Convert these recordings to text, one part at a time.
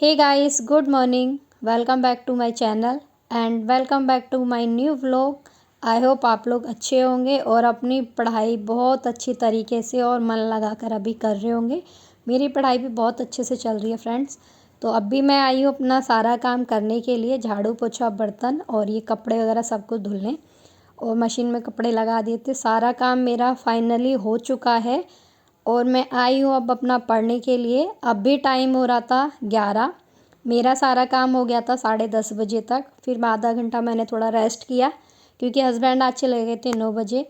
Hey guys, good morning. Welcome back to my channel and welcome back to my new vlog. I hope आप लोग अच्छे होंगे और अपनी पढ़ाई बहुत अच्छी तरीके से और मन लगाकर अभी कर रहे होंगे। मेरी पढ़ाई भी बहुत अच्छे से चल रही है फ्रेंड्स। तो अभी मैं आई हूँ अपना सारा काम करने के लिए, झाड़ू पोछा बर्तन और ये कपड़े वगैरह सब कुछ धुलने, और मशीन में कपड़े लगा दिए थे। सारा काम मेरा फाइनली हो चुका है और मैं आई हूँ अब अपना पढ़ने के लिए। अब भी टाइम हो रहा था 11। मेरा सारा काम हो गया था 10:30 बजे तक। फिर आधा घंटा मैंने थोड़ा रेस्ट किया क्योंकि हस्बैंड आज चले गए थे 9 बजे।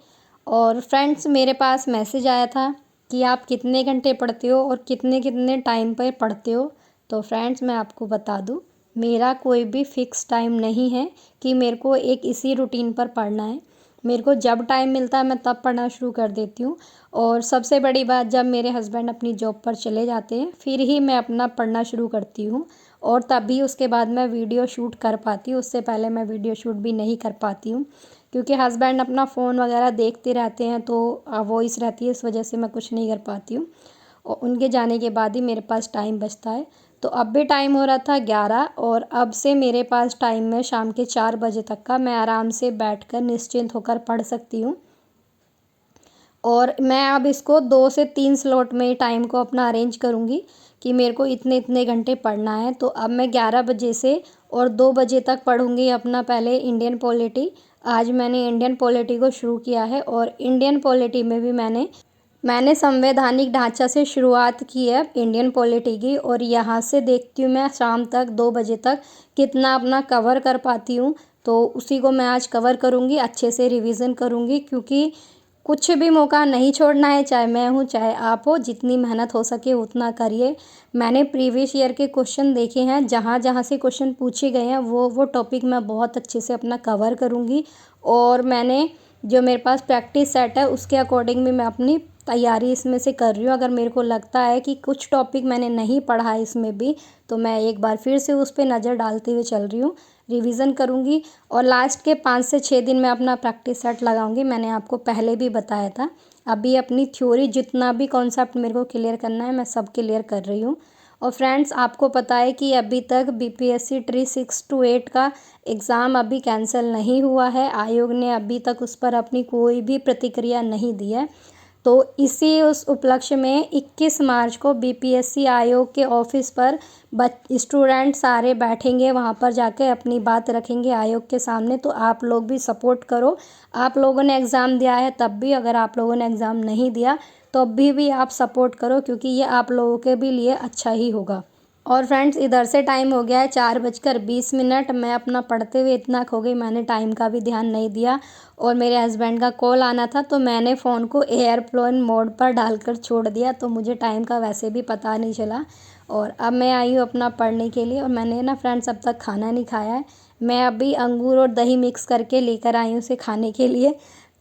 और फ्रेंड्स, मेरे पास मैसेज आया था कि आप कितने घंटे पढ़ते हो और कितने कितने टाइम पर पढ़ते हो। तो फ्रेंड्स, मैं आपको बता दूँ, मेरा कोई भी फ़िक्स टाइम नहीं है कि मेरे को एक इसी रूटीन पर पढ़ना है। मेरे को जब टाइम मिलता है मैं तब पढ़ना शुरू कर देती हूँ। और सबसे बड़ी बात, जब मेरे हस्बैंड अपनी जॉब पर चले जाते हैं फिर ही मैं अपना पढ़ना शुरू करती हूँ, और तभी उसके बाद मैं वीडियो शूट कर पाती हूँ। उससे पहले मैं वीडियो शूट भी नहीं कर पाती हूँ क्योंकि हस्बैंड अपना फ़ोन वगैरह देखते रहते हैं, तो वॉइस रहती है, इस वजह से मैं कुछ नहीं कर पाती हूँ। और उनके जाने के बाद ही मेरे पास टाइम बचता है। तो अब भी टाइम हो रहा था 11 और अब से मेरे पास टाइम है शाम के 4 बजे तक का। मैं आराम से बैठकर निश्चिंत होकर पढ़ सकती हूँ। और मैं अब इसको 2 से 3 स्लॉट में टाइम को अपना अरेंज करूँगी कि मेरे को इतने इतने घंटे पढ़ना है। तो अब मैं 11 बजे से और 2 बजे तक पढ़ूँगी अपना पहले इंडियन पॉलिटी। आज मैंने इंडियन पॉलिटी को शुरू किया है और इंडियन पॉलिटी में भी मैंने संवैधानिक ढांचा से शुरुआत की है इंडियन पॉलिटी की, और यहाँ से देखती हूँ मैं शाम तक 2 बजे तक कितना अपना कवर कर पाती हूँ। तो उसी को मैं आज कवर करूँगी, अच्छे से रिवीजन करूँगी, क्योंकि कुछ भी मौका नहीं छोड़ना है, चाहे मैं हूँ चाहे आप हो। जितनी मेहनत हो सके उतना करिए। मैंने प्रीवियस ईयर के क्वेश्चन देखे हैं, जहाँ जहाँ से क्वेश्चन पूछे गए हैं वो टॉपिक मैं बहुत अच्छे से अपना कवर करूँगी। और मैंने जो मेरे पास प्रैक्टिस सेट है उसके अकॉर्डिंग भी मैं अपनी तैयारी इसमें से कर रही हूँ। अगर मेरे को लगता है कि कुछ टॉपिक मैंने नहीं पढ़ा है इसमें भी, तो मैं एक बार फिर से उस पर नज़र डालते हुए चल रही हूँ, रिवीजन करूँगी। और लास्ट के 5 से 6 दिन मैं अपना प्रैक्टिस सेट लगाऊंगी। मैंने आपको पहले भी बताया था। अभी अपनी थ्योरी जितना भी कॉन्सेप्ट मेरे को क्लियर करना है मैं सब क्लियर कर रही हूँ। और फ्रेंड्स, आपको पता है कि अभी तक बीपीएससी ट्री 6 to 8 का एग्ज़ाम अभी कैंसिल नहीं हुआ है। आयोग ने अभी तक उस पर अपनी कोई भी प्रतिक्रिया नहीं दी है। तो इसी उस उपलक्ष्य में 21 मार्च को बीपीएससी आयोग के ऑफिस पर स्टूडेंट सारे बैठेंगे, वहाँ पर जाकर अपनी बात रखेंगे आयोग के सामने। तो आप लोग भी सपोर्ट करो। आप लोगों ने एग्ज़ाम दिया है तब भी, अगर आप लोगों ने एग्ज़ाम नहीं दिया तो अभी भी आप सपोर्ट करो, क्योंकि ये आप लोगों के भी लिए अच्छा ही होगा। और फ्रेंड्स, इधर से टाइम हो गया है 4:20। मैं अपना पढ़ते हुए इतना खो गई, मैंने टाइम का भी ध्यान नहीं दिया। और मेरे हस्बैंड का कॉल आना था तो मैंने फ़ोन को एयरप्लेन मोड पर डालकर छोड़ दिया, तो मुझे टाइम का वैसे भी पता नहीं चला। और अब मैं आई हूँ अपना पढ़ने के लिए। और मैंने ना फ्रेंड्स अब तक खाना नहीं खाया है। मैं अभी अंगूर और दही मिक्स करके लेकर आई हूँ उसे खाने के लिए,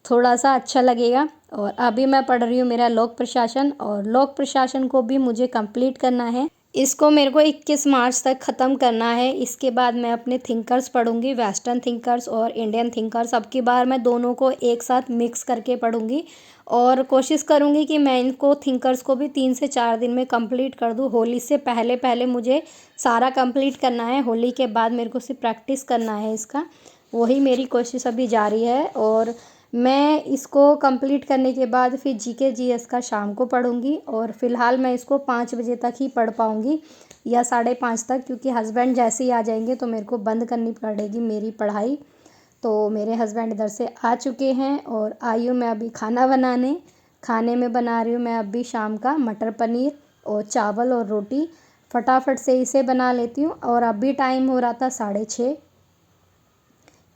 थोड़ा सा अच्छा लगेगा। और अभी मैं पढ़ रही हूँ मेरा लोक प्रशासन, और लोक प्रशासन को भी मुझे कंप्लीट करना है। इसको मेरे को 21 मार्च तक ख़त्म करना है। इसके बाद मैं अपने थिंकर्स पढ़ूंगी, वेस्टर्न थिंकर्स और इंडियन थिंकर्स। अब की बार मैं दोनों को एक साथ मिक्स करके पढ़ूंगी और कोशिश करूंगी कि मैं इनको थिंकर्स को भी 3 से 4 दिन में कंप्लीट कर दूं। होली से पहले पहले मुझे सारा कंप्लीट करना है। होली के बाद मेरे को सिर्फ प्रैक्टिस करना है इसका, वही मेरी कोशिश अभी जारी है। और मैं इसको कंप्लीट करने के बाद फिर जीके जीएस का शाम को पढ़ूंगी। और फ़िलहाल मैं इसको 5 बजे तक ही पढ़ पाऊंगी या 5:30 तक, क्योंकि हस्बैंड जैसे ही आ जाएंगे तो मेरे को बंद करनी पड़ेगी मेरी पढ़ाई। तो मेरे हस्बैंड इधर से आ चुके हैं और आई हूँ मैं अभी खाना बनाने। खाने में बना रही हूँ मैं अभी शाम का मटर पनीर और चावल और रोटी। फटाफट से इसे बना लेती हूँ। और अभी टाइम हो रहा था 6:30।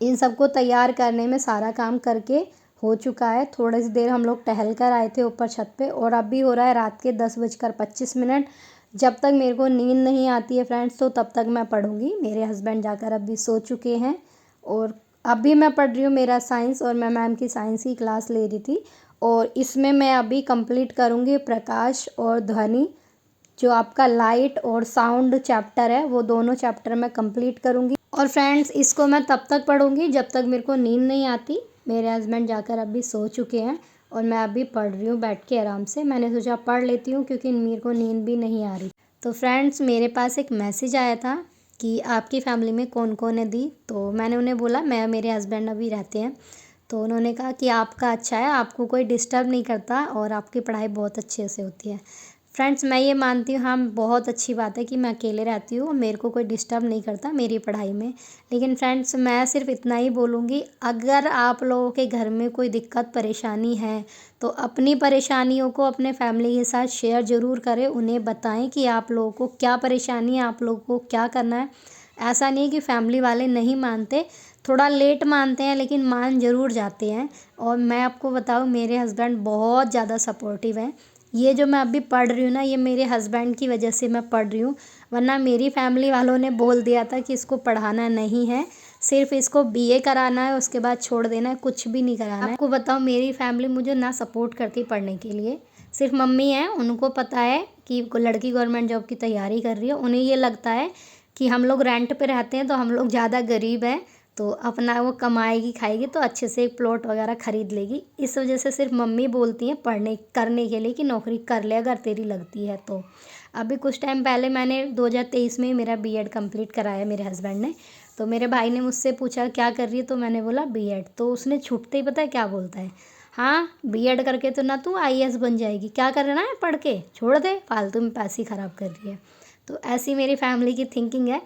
इन सबको तैयार करने में सारा काम करके हो चुका है। थोड़ी सी देर हम लोग टहल कर आए थे ऊपर छत पे, और अभी हो रहा है रात के 10:25। जब तक मेरे को नींद नहीं आती है फ्रेंड्स तो तब तक मैं पढ़ूंगी। मेरे हस्बैंड जाकर अभी सो चुके हैं। और अभी मैं पढ़ रही हूँ मेरा साइंस, और मैं मैम की साइंस की क्लास ले रही थी। और इसमें मैं अभी कंप्लीट करूँगी प्रकाश और ध्वनि, जो आपका लाइट और साउंड चैप्टर है, वो दोनों चैप्टर मैं कंप्लीट करूँगी। और फ्रेंड्स, इसको मैं तब तक पढ़ूंगी जब तक मेरे को नींद नहीं आती। मेरे हस्बैंड जाकर अभी सो चुके हैं और मैं अभी पढ़ रही हूँ बैठ के आराम से। मैंने सोचा पढ़ लेती हूँ क्योंकि मेरे को नींद भी नहीं आ रही। तो फ्रेंड्स मेरे पास एक मैसेज आया था कि आपकी फ़ैमिली में कौन कौन है दी। तो मैंने उन्हें बोला मैं मेरे हस्बैंड अभी रहते हैं। तो उन्होंने कहा कि आपका अच्छा है, आपको कोई डिस्टर्ब नहीं करता और आपकी पढ़ाई बहुत अच्छे से होती है। फ्रेंड्स मैं ये मानती हूँ हाँ बहुत अच्छी बात है कि मैं अकेले रहती हूँ और मेरे को कोई डिस्टर्ब नहीं करता मेरी पढ़ाई में। लेकिन फ्रेंड्स मैं सिर्फ इतना ही बोलूँगी, अगर आप लोगों के घर में कोई दिक्कत परेशानी है तो अपनी परेशानियों को अपने फैमिली के साथ शेयर ज़रूर करें। उन्हें बताएं कि आप लोगों को क्या परेशानी है, आप लोगों को क्या करना है। ऐसा नहीं कि फैमिली वाले नहीं मानते, थोड़ा लेट मानते हैं लेकिन मान ज़रूर जाते हैं। और मैं आपको बताऊँ मेरे हस्बैंड बहुत ज़्यादा सपोर्टिव हैं। ये जो मैं अभी पढ़ रही हूँ ना, ये मेरे हस्बैंड की वजह से मैं पढ़ रही हूँ, वरना मेरी फैमिली वालों ने बोल दिया था कि इसको पढ़ाना नहीं है, सिर्फ इसको बीए कराना है, उसके बाद छोड़ देना है, कुछ भी नहीं कराना है। आपको बताऊँ मेरी फैमिली मुझे ना सपोर्ट करती पढ़ने के लिए, सिर्फ मम्मी हैं, उनको पता है कि लड़की गवर्नमेंट जॉब की तैयारी कर रही है। उन्हें ये लगता है कि हम लोग रेंट पे रहते हैं तो हम लोग ज़्यादा गरीब हैं, तो अपना वो कमाएगी खाएगी तो अच्छे से एक प्लॉट वगैरह खरीद लेगी। इस वजह से सिर्फ मम्मी बोलती हैं पढ़ने करने के लिए कि नौकरी कर ले अगर तेरी लगती है तो। अभी कुछ टाइम पहले मैंने 2023 में ही मेरा बीएड कंप्लीट कराया मेरे हस्बैंड ने। तो मेरे भाई ने मुझसे पूछा क्या कर रही है, तो मैंने बोला बीएड। तो उसने छूटते ही पता है क्या बोलता है, हाँ बीएड करके तो ना तू आईएएस बन जाएगी, क्या करना है पढ़ के, छोड़ दे, फालतू में पैसे ख़राब कर रही है। तो ऐसी मेरी फैमिली की थिंकिंग है।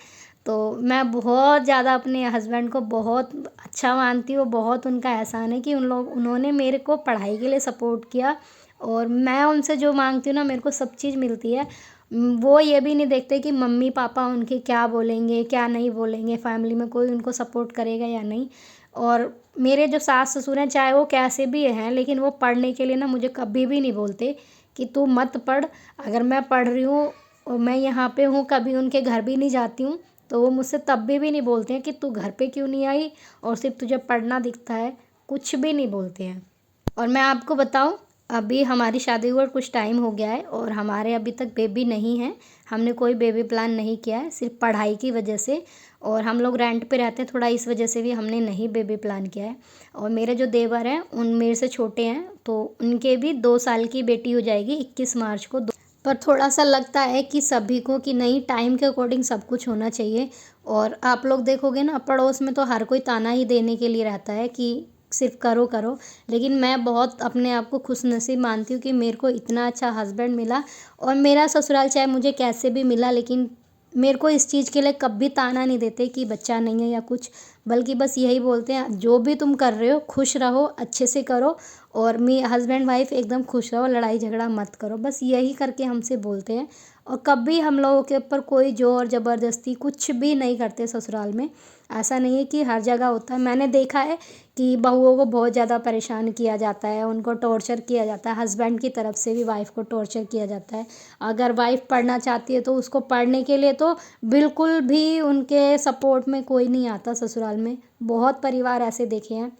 तो मैं बहुत ज़्यादा अपने हस्बैंड को बहुत अच्छा मानती हूँ, बहुत उनका एहसान है कि उन्होंने मेरे को पढ़ाई के लिए सपोर्ट किया और मैं उनसे जो मांगती हूँ ना मेरे को सब चीज़ मिलती है। वो ये भी नहीं देखते कि मम्मी पापा उनके क्या बोलेंगे क्या नहीं बोलेंगे, फैमिली में कोई उनको सपोर्ट करेगा या नहीं। और मेरे जो सास ससुर हैं चाहे वो कैसे भी हैं, लेकिन वो पढ़ने के लिए ना मुझे कभी भी नहीं बोलते कि तू मत पढ़। अगर मैं पढ़ रही हूँ और मैं यहाँ पे हूँ, कभी उनके घर भी नहीं जाती हूँ, तो वो मुझसे तब भी नहीं बोलते हैं कि तू घर पे क्यों नहीं आई और सिर्फ तुझे पढ़ना दिखता है, कुछ भी नहीं बोलते हैं। और मैं आपको बताऊं अभी हमारी शादी हुए कुछ टाइम हो गया है और हमारे अभी तक बेबी नहीं है। हमने कोई बेबी प्लान नहीं किया है, सिर्फ पढ़ाई की वजह से। और हम लोग रेंट पे रहते हैं, थोड़ा इस वजह से भी हमने नहीं बेबी प्लान किया है। और मेरे जो देवर हैं उन मेरे से छोटे हैं, तो उनके भी 2 साल की बेटी हो जाएगी 21 मार्च को। पर थोड़ा सा लगता है कि सभी को कि नहीं, टाइम के अकॉर्डिंग सब कुछ होना चाहिए। और आप लोग देखोगे ना पड़ोस में तो हर कोई ताना ही देने के लिए रहता है कि सिर्फ करो करो। लेकिन मैं बहुत अपने आप को खुशनसीब मानती हूँ कि मेरे को इतना अच्छा हस्बैंड मिला। और मेरा ससुराल चाहे मुझे कैसे भी मिला, लेकिन मेरे को इस चीज़ के लिए कभी ताना नहीं देते कि बच्चा नहीं है या कुछ, बल्कि बस यही बोलते हैं जो भी तुम कर रहे हो खुश रहो, अच्छे से करो और मैं हस्बैंड वाइफ एकदम खुश रहो, लड़ाई झगड़ा मत करो, बस यही करके हमसे बोलते हैं। और कभी हम लोगों के ऊपर कोई ज़ोर ज़बरदस्ती कुछ भी नहीं करते ससुराल में। ऐसा नहीं है कि हर जगह होता है, मैंने देखा है कि बहुओं को बहुत ज़्यादा परेशान किया जाता है, उनको टॉर्चर किया जाता है, हस्बैंड की तरफ से भी वाइफ़ को टॉर्चर किया जाता है। अगर वाइफ़ पढ़ना चाहती है तो उसको पढ़ने के लिए तो बिल्कुल भी उनके सपोर्ट में कोई नहीं आता ससुराल में। बहुत परिवार ऐसे देखे हैं,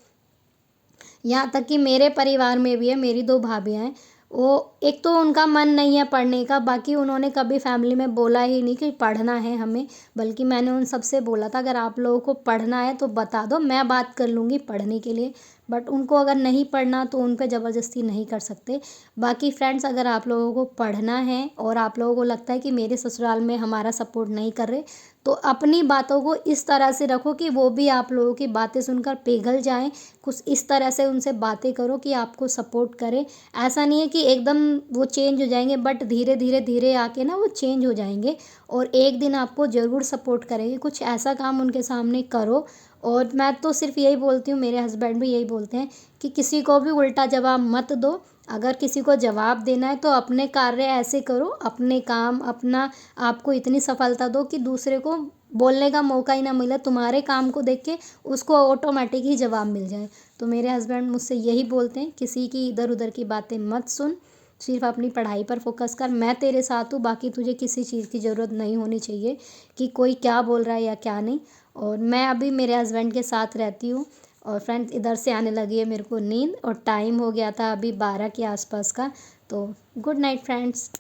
यहाँ तक कि मेरे परिवार में भी है, मेरी 2 भाभियाँ हैं। वो एक तो उनका मन नहीं है पढ़ने का, बाकी उन्होंने कभी फैमिली में बोला ही नहीं कि पढ़ना है हमें। बल्कि मैंने उन सबसे बोला था अगर आप लोगों को पढ़ना है तो बता दो, मैं बात कर लूँगी पढ़ने के लिए। बट उनको अगर नहीं पढ़ना तो उन पे ज़बरदस्ती नहीं कर सकते। बाकी फ्रेंड्स अगर आप लोगों को पढ़ना है और आप लोगों को लगता है कि मेरे ससुराल में हमारा सपोर्ट नहीं कर रहे, तो अपनी बातों को इस तरह से रखो कि वो भी आप लोगों की बातें सुनकर पिघल जाएँ। कुछ इस तरह से उनसे बातें करो कि आपको सपोर्ट करें। ऐसा नहीं है कि एकदम वो चेंज हो जाएंगे, बट धीरे धीरे धीरे आके ना वो चेंज हो जाएंगे और एक दिन आपको ज़रूर सपोर्ट करेंगे। कुछ ऐसा काम उनके सामने करो। और मैं तो सिर्फ यही बोलती हूँ, मेरे हस्बैंड भी यही बोलते हैं कि किसी को भी उल्टा जवाब मत दो। अगर किसी को जवाब देना है तो अपने कार्य ऐसे करो, अपने काम अपना, आपको इतनी सफलता दो कि दूसरे को बोलने का मौका ही ना मिले, तुम्हारे काम को देख के उसको ऑटोमेटिक ही जवाब मिल जाए। तो मेरे हस्बैंड मुझसे यही बोलते हैं किसी की इधर उधर की बातें मत सुन, सिर्फ अपनी पढ़ाई पर फोकस कर, मैं तेरे साथ हूँ, बाकी तुझे किसी चीज़ की ज़रूरत नहीं होनी चाहिए कि कोई क्या बोल रहा है या क्या नहीं। और मैं अभी मेरे हस्बैंड के साथ रहती हूँ। और फ्रेंड्स इधर से आने लगी है मेरे को नींद और टाइम हो गया था अभी 12 के आसपास का। तो गुड नाइट फ्रेंड्स।